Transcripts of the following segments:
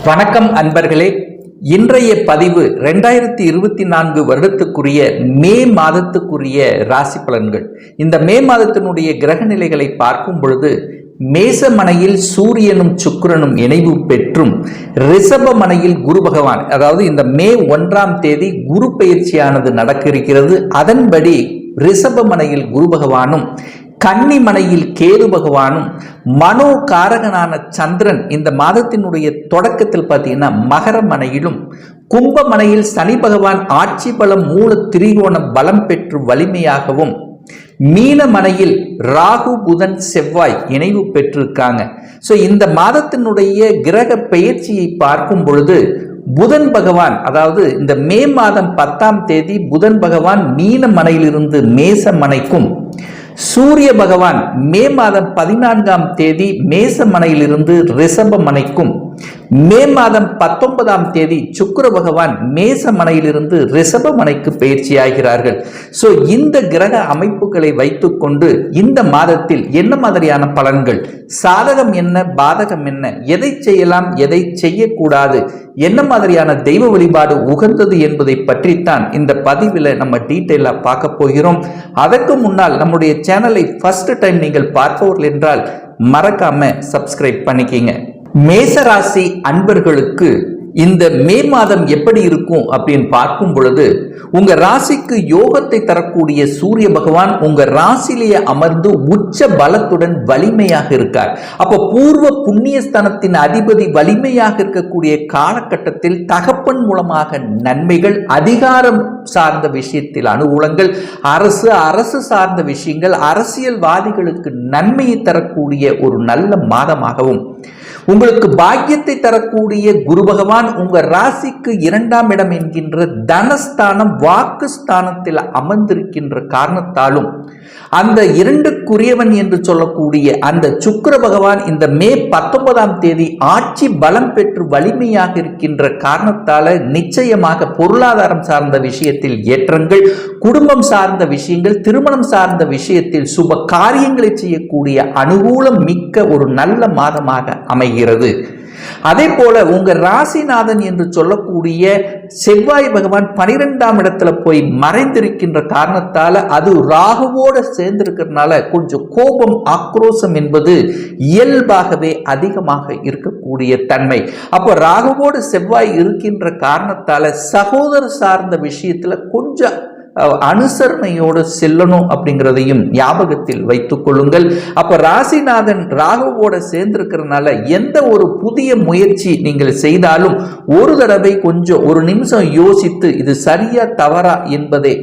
வணக்கம் அன்பர்களே. இன்றைய பதிவு 2024 வருடத்துக்குரிய மே மாதத்துக்குரிய ராசி பலன்கள். இந்த மே மாதத்தினுடைய கிரக நிலைகளை பார்க்கும் பொழுது மேசமனையில் சூரியனும் சுக்கிரனும் இணைவு பெற்றும் ரிஷபமனையில் குரு பகவான், அதாவது இந்த மே 1ஆம் தேதி குரு பயிற்சியானது நடக்க இருக்கிறது. அதன்படி ரிஷபமனையில் குரு பகவானும் கன்னிமனையில் கேது பகவானும் மனோ காரகனான சந்திரன் இந்த மாதத்தினுடைய தொடக்கத்தில் பார்த்தீங்கன்னா மகரமனையிலும் கும்பமனையில் சனி பகவான் ஆட்சி பலம் மூல திரிகோண பலம் பெற்று வலிமையாகவும் மீனமனையில் ராகு புதன் செவ்வாய் இணைவு பெற்றிருக்காங்க. ஸோ இந்த மாதத்தினுடைய கிரக பெயர்ச்சியை பார்க்கும் பொழுது புதன் பகவான், அதாவது இந்த மே மாதம் 10ஆம் தேதி புதன் பகவான் மீனமனையிலிருந்து மேசமனைக்கும், சூரிய பகவான் மே மாதம் 14ஆம் தேதி மேசமனையிலிருந்து ரிஷபமனைக்கும், மே மாதம் 19ஆம் தேதி சுக்கிர பகவான் மேசமனையிலிருந்து ரிஷபமனைக்கு பயிற்சியாகிறார்கள். ஸோ இந்த கிரக அமைப்புகளை வைத்துக்கொண்டு இந்த மாதத்தில் என்ன மாதிரியான பலன்கள், சாதகம் என்ன பாதகம் என்ன, எதை செய்யலாம் எதை செய்யக்கூடாது, என்ன மாதிரியான தெய்வ வழிபாடு உகந்தது என்பதை பற்றித்தான் இந்த பதிவில் நம்ம டீட்டெயிலாக பார்க்க போகிறோம். அதற்கு முன்னால் நம்முடைய சேனலை ஃபர்ஸ்ட் டைம் நீங்கள் பார்ப்பவர்கள் என்றால் மறக்காம சப்ஸ்கிரைப் பண்ணிக்கிங்க. மேசராசி அன்பர்களுக்கு இந்த மே மாதம் எப்படி இருக்கும் அப்படின்னு பார்க்கும் பொழுது, உங்க ராசிக்கு யோகத்தை தரக்கூடிய சூரிய பகவான் உங்க ராசியிலேயே அமர்ந்து உச்ச பலத்துடன் வலிமையாக இருக்கார். அப்ப பூர்வ புண்ணியஸ்தானத்தின் அதிபதி வலிமையாக இருக்கக்கூடிய காலகட்டத்தில் தகப்பன் மூலமாக நன்மைகள், அதிகாரம் சார்ந்த விஷயத்தில் அனுகூலங்கள், அரசு சார்ந்த விஷயங்கள், அரசியல்வாதிகளுக்கு நன்மையை தரக்கூடிய ஒரு நல்ல மாதமாகவும், உங்களுக்கு பாக்கியத்தை தரக்கூடிய குரு பகவான் உங்க ராசிக்கு 2ஆம் இடம் என்கின்ற தனஸ்தானம் வாக்குஸ்தானத்தில் அமர்ந்திருக்கின்ற காரணத்தாலும், அந்த 2க்குரியவன் என்று சொல்லக்கூடிய அந்த சுக்கிர பகவான் இந்த மே 19ஆம் தேதி ஆட்சி பலம் பெற்று வலிமையாக இருக்கின்ற காரணத்தால நிச்சயமாக பொருளாதாரம் சார்ந்த விஷயத்தில் ஏற்றங்கள், குடும்பம் சார்ந்த விஷயங்கள், திருமணம் சார்ந்த விஷயத்தில் சுப காரியங்களை செய்யக்கூடிய அனுகூலம் மிக்க ஒரு நல்ல மாதமாக அமைகிறது. அதே போல உங்க ராசிநாதன் என்று சொல்லக்கூடிய செவ்வாய் பகவான் 12ஆம் இடத்துல போய் மறைந்திருக்கின்ற காரணத்தால, அது ராகுவோடு சேர்ந்திருக்கிறதுனால கொஞ்சம் கோபம் ஆக்ரோஷம் என்பது இயல்பாகவே அதிகமாக இருக்கக்கூடிய தன்மை. அப்போ ராகுவோடு செவ்வாய் இருக்கின்ற காரணத்தால சகோதர சார்ந்த விஷயத்துல கொஞ்சம் அனுசரணையோடு செல்லணும் அப்படிங்கிறதையும் ஞாபகத்தில் வைத்துக் கொள்ளுங்கள். அப்ப ராசிநாதன் ராகுவோட சேர்ந்திருக்கிறதுனால எந்த ஒரு புதிய முயற்சி நீங்கள் செய்தாலும் ஒரு தடவை கொஞ்சம் ஒரு நிமிஷம் யோசித்து இது சரியா தவறா என்பதை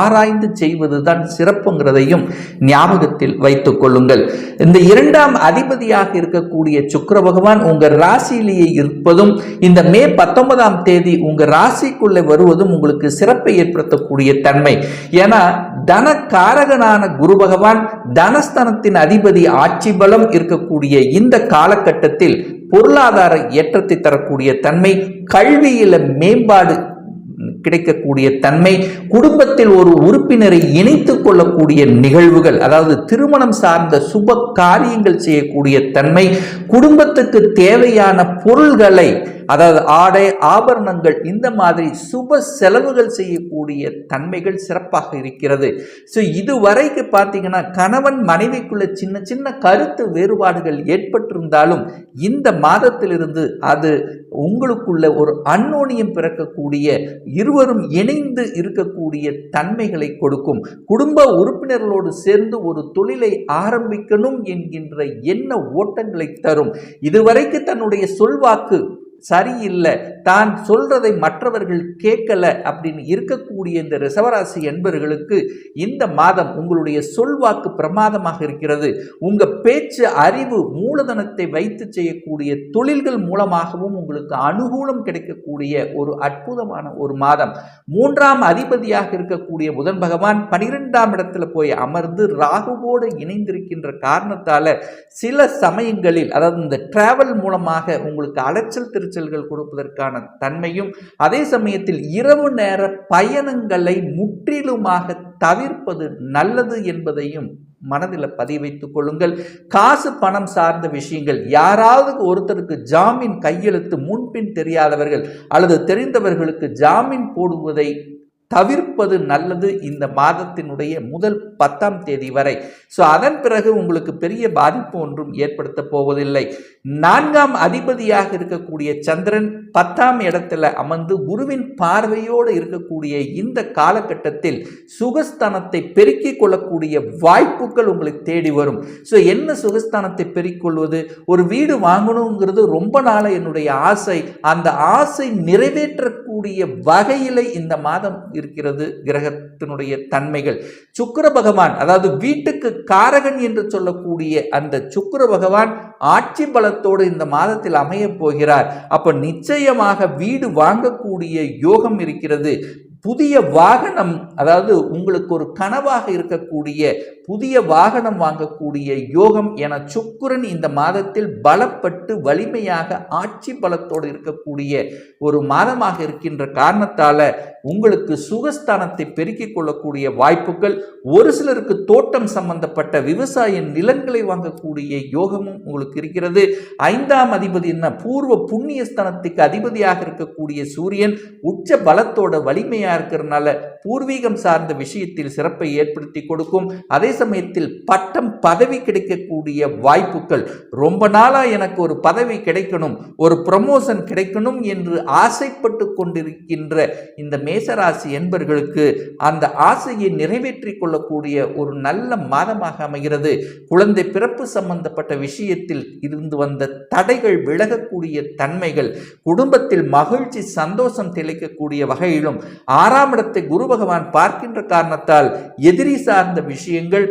ஆராய்ந்து செய்வதுதான் சிறப்புங்கிறதையும் ஞாபகத்தில் வைத்துக் கொள்ளுங்கள். இந்த 2ஆம் அதிபதியாக இருக்கக்கூடிய சுக்கிர பகவான் உங்க ராசியிலேயே இருப்பதும், இந்த மே 19ஆம் தேதி உங்க ராசிக்குள்ளே வருவதும் உங்களுக்கு சிறப்பை ஏற்படுத்தக்கூடிய தன்மை. ஏன்னா தனகாரகனான குரு பகவான் தனஸ்தானத்தின் அதிபதி ஆட்சி பலம் இருக்கக்கூடிய இந்த காலகட்டத்தில் பொருளாதார ஏற்றத்தை தரக்கூடிய தன்மை, கல்வியில மேம்பாடு கிடைக்கக்கூடிய தன்மை, குடும்பத்தில் ஒரு உறுப்பினரை இணைத்துக் கொள்ளக்கூடிய நிகழ்வுகள், அதாவது திருமணம் சார்ந்த சுப காரியங்கள் செய்யக்கூடிய தன்மை, குடும்பத்துக்கு தேவையான பொருள்களை, அதாவது ஆடை ஆபரணங்கள், இந்த மாதிரி சுப செலவுகள் செய்யக்கூடிய தன்மைகள் சிறப்பாக இருக்கிறது. ஸோ இதுவரைக்கு பார்த்தீங்கன்னா கணவன் மனைவிக்குள்ள சின்ன சின்ன கருத்து வேறுபாடுகள் ஏற்பட்டிருந்தாலும் இந்த மாதத்திலிருந்து அது உங்களுக்குள்ள ஒரு அந்யோன்யம் பிறக்கக்கூடிய, இருவரும் இணைந்து இருக்கக்கூடிய தன்மைகளை கொடுக்கும். குடும்ப உறுப்பினர்களோடு சேர்ந்து ஒரு தொழிலை ஆரம்பிக்கணும் என்கின்ற எண்ண ஓட்டங்களை தரும். இதுவரைக்கு தன்னுடைய சொல்வாக்கு சரியில்லை, தான் சொல்றதை மற்றவர்கள் கேட்கல அப்படின்னு இருக்கக்கூடிய இந்த ரிஷபராசி என்பவர்களுக்கு இந்த மாதம் உங்களுடைய சொல்வாக்கு பிரமாதமாக இருக்கிறது. உங்க பேச்சு, அறிவு, மூலதனத்தை வைத்து செய்யக்கூடிய தொழில்கள் மூலமாகவும் உங்களுக்கு அனுகூலம் கிடைக்கக்கூடிய ஒரு அற்புதமான ஒரு மாதம். 3ஆம் அதிபதியாக இருக்கக்கூடிய புதன் பகவான் 12ஆம் இடத்துல போய் அமர்ந்து ராகுவோடு இணைந்திருக்கின்ற காரணத்தால சில சமயங்களில், அதாவது இந்த டிராவல் மூலமாக உங்களுக்கு அலைச்சல் செல்கள் கொடுப்பதற்கான தன்மையும், அதே சமயத்தில் இரவு நேர பயணங்களை முற்றிலுமாக தவிர்ப்பது நல்லது என்பதையும் மனதில் பதிவு வைத்துக் கொள்ளுங்கள். காசு பணம் சார்ந்த விஷயங்கள், யாராவது ஒருத்தருக்கு ஜாமீன் கையெழுத்து முன்பின் தெரியாதவர்கள் அல்லது தெரிந்தவர்களுக்கு ஜாமீன் போடுவதை தவிர்ப்பது நல்லது இந்த மாதத்தினுடைய முதல் 10ஆம் தேதி வரை. ஸோ அதன் பிறகு உங்களுக்கு பெரிய பாதிப்பு ஒன்றும் ஏற்படுத்த போவதில்லை. 4ஆம் அதிபதியாக இருக்கக்கூடிய சந்திரன் 10ஆம் இடத்துல அமர்ந்து குருவின் பார்வையோடு இருக்கக்கூடிய இந்த காலகட்டத்தில் சுகஸ்தானத்தை பெருக்கிக் கொள்ளக்கூடிய வாய்ப்புகள் உங்களுக்கு தேடி வரும். ஸோ என்ன சுகஸ்தானத்தை பெருக்கிக் கொள்வது? ஒரு வீடு வாங்கணுங்கிறது ரொம்ப நாள என்னுடைய ஆசை. அந்த ஆசை நிறைவேற்றக்கூடிய வகையில இந்த மாதம் இருக்கிறது. கிரகத்தினுடைய தன்மைகள், சுக்கிர பகவான், அதாவது வீட்டுக்கு காரகன் என்று சொல்லக்கூடிய அந்த சுக்கிர பகவான் ஆட்சி பலத்தோடு இந்த மாதத்தில் அமைய போகிறார். அப்ப நிச்சயமாக வீடு வாங்கக்கூடிய யோகம் இருக்கிறது. புதிய வாகனம், அதாவது உங்களுக்கு ஒரு கனவாக இருக்கக்கூடிய புதிய வாகனம் வாங்கக்கூடிய யோகம் என சுக்கிரன் இந்த மாதத்தில் பலப்பட்டு வலிமையாக ஆட்சி பலத்தோடு இருக்கக்கூடிய ஒரு மாதமாக இருக்கின்ற காரணத்தால உங்களுக்கு சுகஸ்தானத்தை பெருக்கிக் கொள்ளக்கூடிய வாய்ப்புகள், ஒரு சிலருக்கு தோட்டம் சம்பந்தப்பட்ட விவசாய நிலங்களை வாங்கக்கூடிய யோகமும் உங்களுக்கு இருக்கிறது. 5ஆம் அதிபதி என்ன, பூர்வ புண்ணிய ஸ்தானத்துக்கு அதிபதியாக இருக்கக்கூடிய சூரியன் உச்ச பலத்தோட வலிமையாக இருக்கிறதுனால பூர்வீகம் சார்ந்த விஷயத்தில் சிறப்பை ஏற்படுத்தி கொடுக்கும். அதே சமயத்தில் பட்டம் பதவி கிடைக்கக்கூடிய வாய்ப்புகள், ரொம்ப நாளா எனக்கு ஒரு பதவி கிடைக்கணும், ஒரு ப்ரமோஷன் கிடைக்கணும் என்று ஆசைப்பட்டு கொண்டிருக்கின்ற இந்த மேசராசி என்பர்களுக்கு அந்த ஆசையை நிறைவேற்றிக் கொள்ளக்கூடிய ஒரு நல்ல மாதமாக அமைகிறது. குழந்தை பிறப்பு சம்பந்தப்பட்ட விஷயத்தில் இருந்து வந்த தடைகள் விலகக்கூடிய தன்மைகள், குடும்பத்தில் மகிழ்ச்சி சந்தோஷம் திளைக்கக்கூடிய வகையிலும் 6ஆம் இடத்தை குரு பகவான் பார்க்கின்ற காரணத்தால் எதிரி சார்ந்த விஷயங்கள்,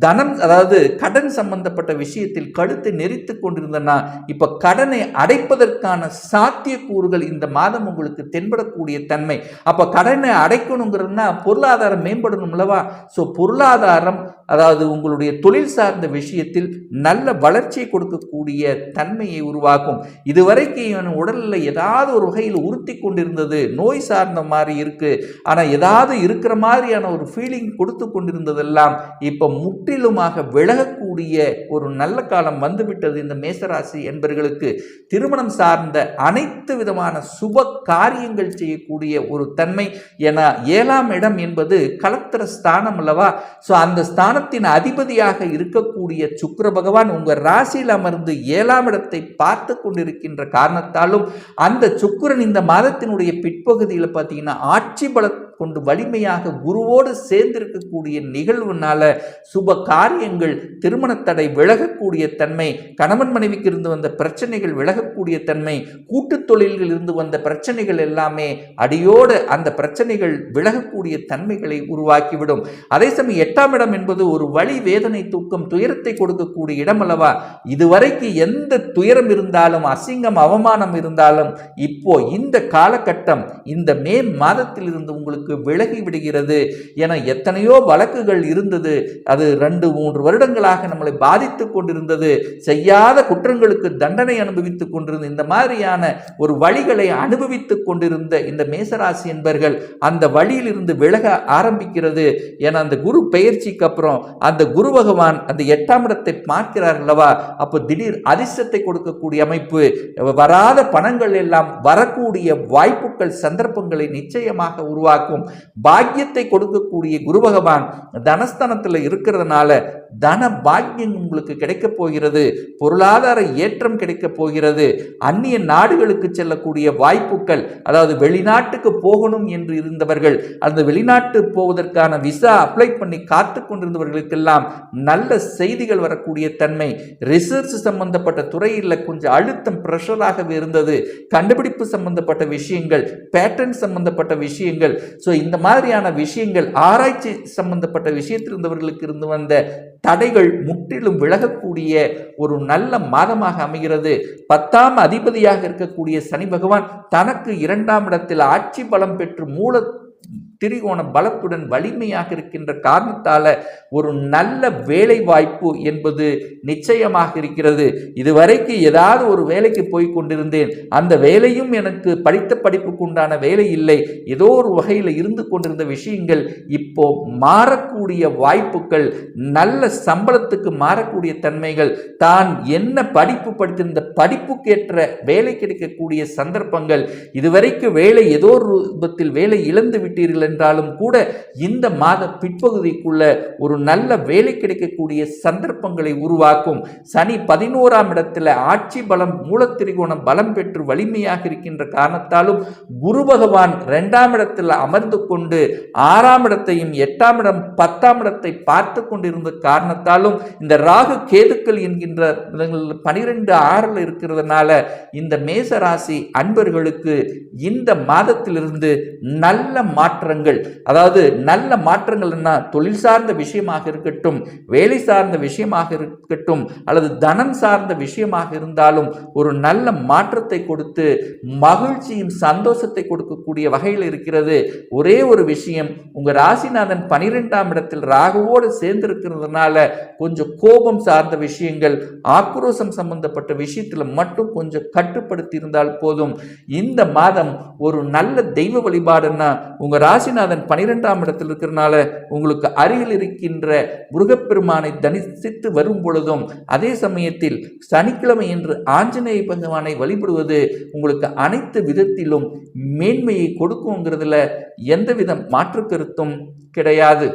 தனம், அதாவது கடன் சம்பந்தப்பட்ட விஷயத்தில் கழுத்தை நெரித்து கொண்டிருந்தனா இப்ப கடனை அடைப்பதற்கான சாத்தியக்கூறுகள் இந்த மாதம் உங்களுக்கு தென்படக்கூடிய தன்மை. அப்ப கடனை அடைக்கணுங்கிறதுனா பொருளாதாரம் மேம்படணும் அல்லவா? ஸோ பொருளாதாரம், அதாவது உங்களுடைய தொழில் சார்ந்த விஷயத்தில் நல்ல வளர்ச்சியை கொடுக்கக்கூடிய தன்மையை உருவாக்கும். இதுவரைக்கும் உடலில் ஏதாவது ஒரு வகையில் உறுத்தி கொண்டிருந்தது, நோய் சார்ந்த மாதிரி இருக்கு, ஆனா ஏதாவது இருக்கிற மாதிரியான ஒரு ஃபீலிங் கொடுத்து கொண்டிருந்ததெல்லாம் இப்ப முற்றிலுமாக விலகக்கூடிய ஒரு நல்ல காலம் வந்துவிட்டது. இந்த மேசராசி என்பர்களுக்கு திருமணம் சார்ந்த அனைத்து விதமான சுப காரியங்கள் செய்யக்கூடிய ஒரு தன்மை. என 7ஆம் இடம் என்பது கலத்திர ஸ்தானம் அல்லவா? ஸோ அந்த ஸ்தானத்தின் அதிபதியாக இருக்கக்கூடிய சுக்கிர பகவான் உங்க ராசியில் அமர்ந்து 7ஆம் இடத்தை பார்த்து கொண்டிருக்கின்ற காரணத்தாலும் அந்த சுக்கிரன் இந்த மாதத்தினுடைய பிற்பகுதியில் பார்த்தீங்கன்னா ஆட்சி பல கொண்டு வலிமையாக குருவோடு சேர்ந்திருக்கக்கூடிய நிகழ்வுனால சுப காரியங்கள், திருமண தடை விலகக்கூடிய தன்மை, கணவன் மனைவிக்கு இருந்து வந்த பிரச்சனைகள் விலகக்கூடிய தன்மை, கூட்டு தொழில்கள் இருந்து வந்த பிரச்சனைகள் எல்லாமே அடியோடு அந்த பிரச்சனைகள் விலகக்கூடிய தன்மைகளை உருவாக்கிவிடும். அதே சமயம் 8ஆம் இடம் என்பது ஒரு வலி, வேதனை, தூக்கம், துயரத்தை கொடுக்கக்கூடிய இடம் அல்லவா? இதுவரைக்கு எந்த துயரம் இருந்தாலும், அசிங்கம், அவமானம் இருந்தாலும் இப்போ இந்த காலகட்டம், இந்த மே மாதத்தில் இருந்து உங்களுக்கு விலகி விடுகிறது. என எத்தனையோ வழக்குகள் இருந்தது, அது 2-3 வருடங்களாக நம்மளை பாதித்துக் கொண்டிருந்தது, செய்யாத குற்றங்களுக்கு தண்டனை அனுபவித்துக் கொண்டிருந்த இந்த மாதிரியான ஒரு வழிகளை அனுபவித்துக் கொண்டிருந்த இந்த மேசராசி என்பர்கள் அந்த வழியில் இருந்து விலக ஆரம்பிக்கிறது. என அந்த குரு பெயர்ச்சிக்கு அப்புறம் அந்த குரு பகவான் அந்த 8ஆம் இடத்தை பார்க்கிறார் அல்லவா? அப்போ திடீர் அதிர்ஷ்டத்தை கொடுக்கக்கூடிய அமைப்பு, வராத பணங்கள் எல்லாம் வரக்கூடிய வாய்ப்புகள், சந்தர்ப்பங்களை நிச்சயமாக உருவாக்கும். பாக்கியத்தை கொடுக்கக்கூடிய குரு பகவான் தனஸ்தானத்தில் இருக்கிறதுனால தன பாக்கியம் உங்களுக்கு கிடைக்க போகிறது. பொருளாதார ஏற்றம் கிடைக்க போகிறது. அந்நிய நாடுகளுக்கு செல்லக்கூடிய வாய்ப்புகள், அதாவது வெளிநாட்டுக்கு போகணும் என்று இருந்தவர்கள், அந்த வெளிநாட்டு போவதற்கான விசா அப்ளை பண்ணி காத்து கொண்டிருந்தவர்களுக்கெல்லாம் நல்ல செய்திகள் வரக்கூடிய தன்மை. ரிசர்ச் சம்பந்தப்பட்ட துறையில் கொஞ்சம் அழுத்தம், பிரஷராகவே இருந்தது. கண்டுபிடிப்பு சம்பந்தப்பட்ட விஷயங்கள், பேட்டர்ன் சம்பந்தப்பட்ட விஷயங்கள், ஸோ இந்த மாதிரியான விஷயங்கள், ஆராய்ச்சி சம்பந்தப்பட்ட விஷயத்தில் இருந்தவர்களுக்கு இருந்து வந்த தடைகள் முற்றிலும் விலகக்கூடிய ஒரு நல்ல மாதமாக அமைகிறது. 10ஆம் அதிபதியாக இருக்கக்கூடிய சனி பகவான் தனக்கு 2ஆம் இடத்தில் ஆட்சி பலம் பெற்று மூல திரிகோண பலத்துடன் வலிமையாக இருக்கின்ற காரணத்தால ஒரு நல்ல வேலை வாய்ப்பு என்பது நிச்சயமாக இருக்கிறது. இதுவரைக்கு ஏதாவது ஒரு வேலைக்கு போய் கொண்டிருந்தேன், அந்த வேலையும் எனக்கு படித்த படிப்புக்கு உண்டான வேலை இல்லை, ஏதோ ஒரு வகையில் இருந்து கொண்டிருந்த விஷயங்கள் இப்போ மாறக்கூடிய வாய்ப்புகள், நல்ல சம்பளத்துக்கு மாறக்கூடிய தன்மைகள், தான் என்ன படிப்பு படித்திருந்த படிப்புக்கேற்ற வேலை கிடைக்கக்கூடிய சந்தர்ப்பங்கள், இதுவரைக்கும் வேலை ஏதோ ஒரு ரூபத்தில் வேலை இழந்து விட்டீர்கள் என்றாலும் கூட இந்த மாத பிற்பகுதிக்குள்ள ஒரு நல்ல வேலை கிடைக்கக்கூடிய சந்தர்ப்பங்களை உருவாக்கும். சனி 11ஆம் இடத்துல ஆட்சி பலம் மூலத்திரிகோணம் பலம் பெற்று வலிமையாக இருக்கின்ற காரணத்தாலும் குரு பகவான் 2ஆம் இடத்தில் அமர்ந்து கொண்டு 6ஆம் இடத்தையும் 8ஆம் இடம் 10ஆம் இடத்தை பார்த்து கொண்டிருந்த காரணத்தாலும் இந்த ராகு கேதுக்கள் என்கின்ற 12/6 இருக்கிறதுனால இந்த மேசராசி அன்பர்களுக்கு இந்த மாதத்திலிருந்து நல்ல மாற்றங்கள், அதாவது நல்ல மாற்றங்கள்னா தொழில் சார்ந்த விஷயமாக இருக்கட்டும், வேலை சார்ந்த விஷயமாக இருக்கட்டும், அல்லது தனம் சார்ந்த விஷயமாக இருந்தாலும் ஒரு நல்ல மாற்றத்தை கொடுத்து மகிழ்ச்சியும் சந்தோஷத்தை கொடுக்கக்கூடிய வகையில் இருக்கிறது. ஒரே ஒரு விஷயம், உங்க ராசிநாதன் 12ஆம் இடத்தில் ராகுவோடு சேர்ந்து இருக்கிறதுனால கொஞ்சம் கோபம் சார்ந்த விஷயங்கள், ஆக்ரோஷம் சம்பந்தப்பட்ட விஷயத்துல மட்டும் கொஞ்சம் கட்டுப்படுத்தி இருந்தால் போதும். இந்த மாதம் ஒரு நல்ல தெய்வ வழிபாடுன்னா உங்க ராசிநாதன் 12ஆம் இடத்தில் இருக்கிறதுனால உங்களுக்கு அருகில் இருக்கின்ற முருகப்பெருமானை தரிசித்து வரும் பொழுதும், அதே சமயத்தில் சனிக்கிழமை என்று ஆஞ்சநேய பகவானை வழிபடுவது உங்களுக்கு அனைத்து விதத்திலும் மேன்மையை கொடுக்குங்கிறதுல எந்தவித மாற்று கருத்தும் கிடையாது.